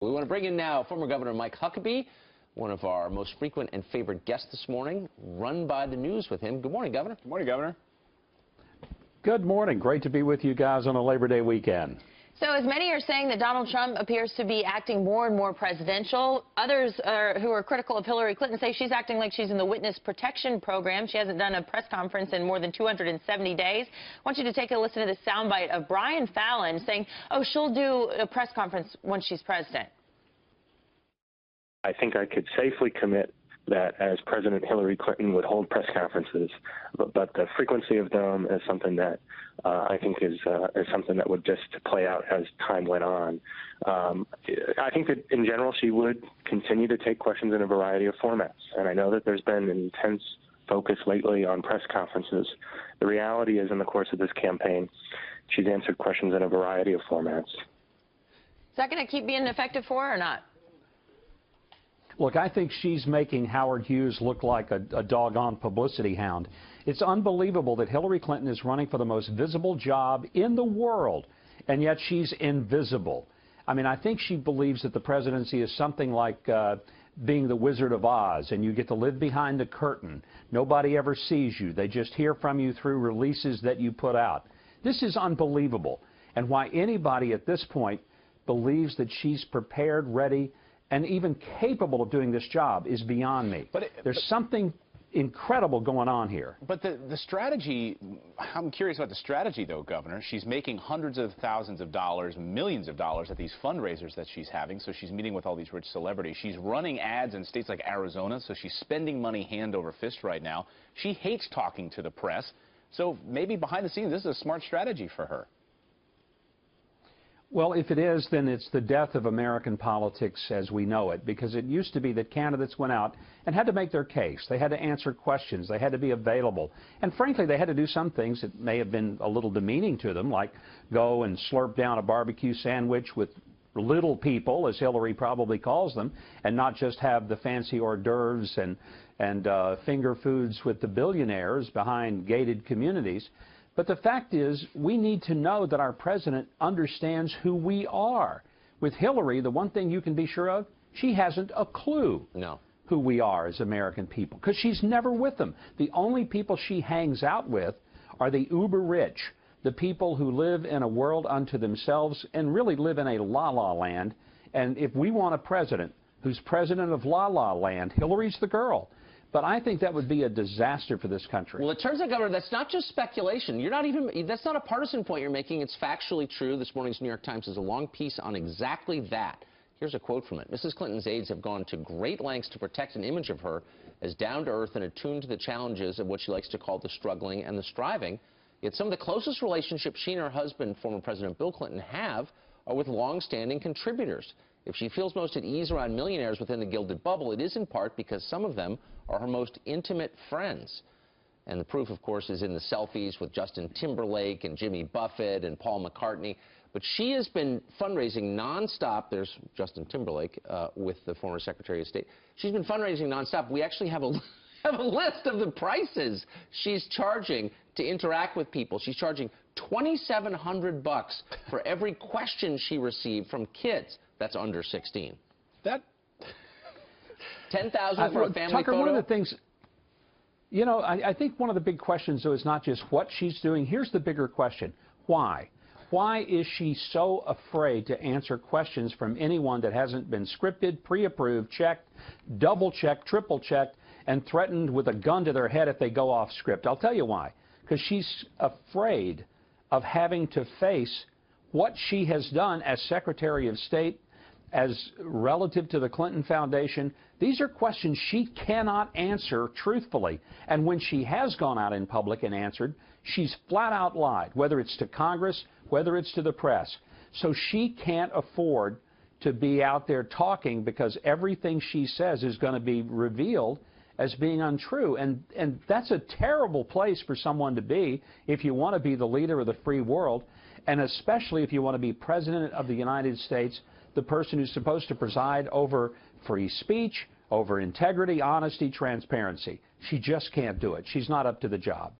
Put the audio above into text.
We want to bring in now former Governor Mike Huckabee, one of our most frequent and favorite guests this morning. Run by the news with him. Good morning, Governor. Good morning, Governor. Good morning. Great to be with you guys on a Labor Day weekend. So as many are saying that Donald Trump appears to be acting more and more presidential, others who are critical of Hillary Clinton say she's acting like she's in the witness protection program. She hasn't done a press conference in more than 270 days. I want you to take a listen to this soundbite of Brian Fallon saying, oh, she'll do a press conference when she's president. I think I could safely commit that as President Hillary Clinton would hold press conferences, but the frequency of them is something that I think is something that would just play out as time went on. I think that in general she would continue to take questions in a variety of formats, and I know that there's been an intense focus lately on press conferences. The reality is, in the course of this campaign, she's answered questions in a variety of formats. Is that going to keep being effective for her or not? Look, I think she's making Howard Hughes look like a doggone publicity hound. It's unbelievable that Hillary Clinton is running for the most visible job in the world, and yet she's invisible. I mean, I think she believes that the presidency is something like being the Wizard of Oz, and you get to live behind the curtain. Nobody ever sees you. They just hear from you through releases that you put out. This is unbelievable. And why anybody at this point believes that she's prepared, ready, and even capable of doing this job is beyond me. There's something incredible going on here. But the strategy, I'm curious about the strategy, though, Governor. She's making hundreds of thousands of dollars, millions of dollars at these fundraisers that she's having, so she's meeting with all these rich celebrities. She's running ads in states like Arizona, so she's spending money hand over fist right now. She hates talking to the press, so maybe behind the scenes this is a smart strategy for her. Well, if it is, then it's the death of American politics as we know it, because it used to be that candidates went out and had to make their case. They had to answer questions. They had to be available. And frankly, they had to do some things that may have been a little demeaning to them, like go and slurp down a barbecue sandwich with little people, as Hillary probably calls them, and not just have the fancy hors d'oeuvres and finger foods with the billionaires behind gated communities. But the fact is, we need to know that our president understands who we are. With Hillary, the one thing you can be sure of, she hasn't a clue who we are as American people, because she's never with them. The only people she hangs out with are the uber rich, the people who live in a world unto themselves and really live in a la-la land. And if we want a president who's president of la-la land, Hillary's the girl. But I think that would be a disaster for this country. Well, it turns out, Governor, that's not just speculation. That's not a partisan point you're making. It's factually true. This morning's New York Times has a long piece on exactly that. Here's a quote from it. Mrs. Clinton's aides have gone to great lengths to protect an image of her as down-to-earth and attuned to the challenges of what she likes to call the struggling and the striving. Yet some of the closest relationships she and her husband, former President Bill Clinton, have are with long-standing contributors. If she feels most at ease around millionaires within the gilded bubble, it is in part because some of them are her most intimate friends. And the proof, of course, is in the selfies with Justin Timberlake and Jimmy Buffett and Paul McCartney. But she has been fundraising nonstop. There's Justin Timberlake with the former Secretary of State. She's been fundraising nonstop. We actually have a list of the prices she's charging to interact with people. She's charging $2,700 for every question she received from kids that's under 16. That $10,000 for a family Tucker, photo? one of the things, you know, I think one of the big questions, though, is not just what she's doing. Here's the bigger question. Why? Why is she so afraid to answer questions from anyone that hasn't been scripted, pre-approved, checked, double-checked, triple-checked, and threatened with a gun to their head if they go off script? I'll tell you why. Because she's afraid of having to face what she has done as Secretary of State, as relative to the Clinton Foundation. These are questions she cannot answer truthfully. And when she has gone out in public and answered, she's flat out lied, whether it's to Congress, whether it's to the press. So she can't afford to be out there talking, because everything she says is going to be revealed as being untrue. And that's a terrible place for someone to be if you want to be the leader of the free world, and especially if you want to be President of the United States, the person who's supposed to preside over free speech, over integrity, honesty, transparency. She just can't do it. She's not up to the job.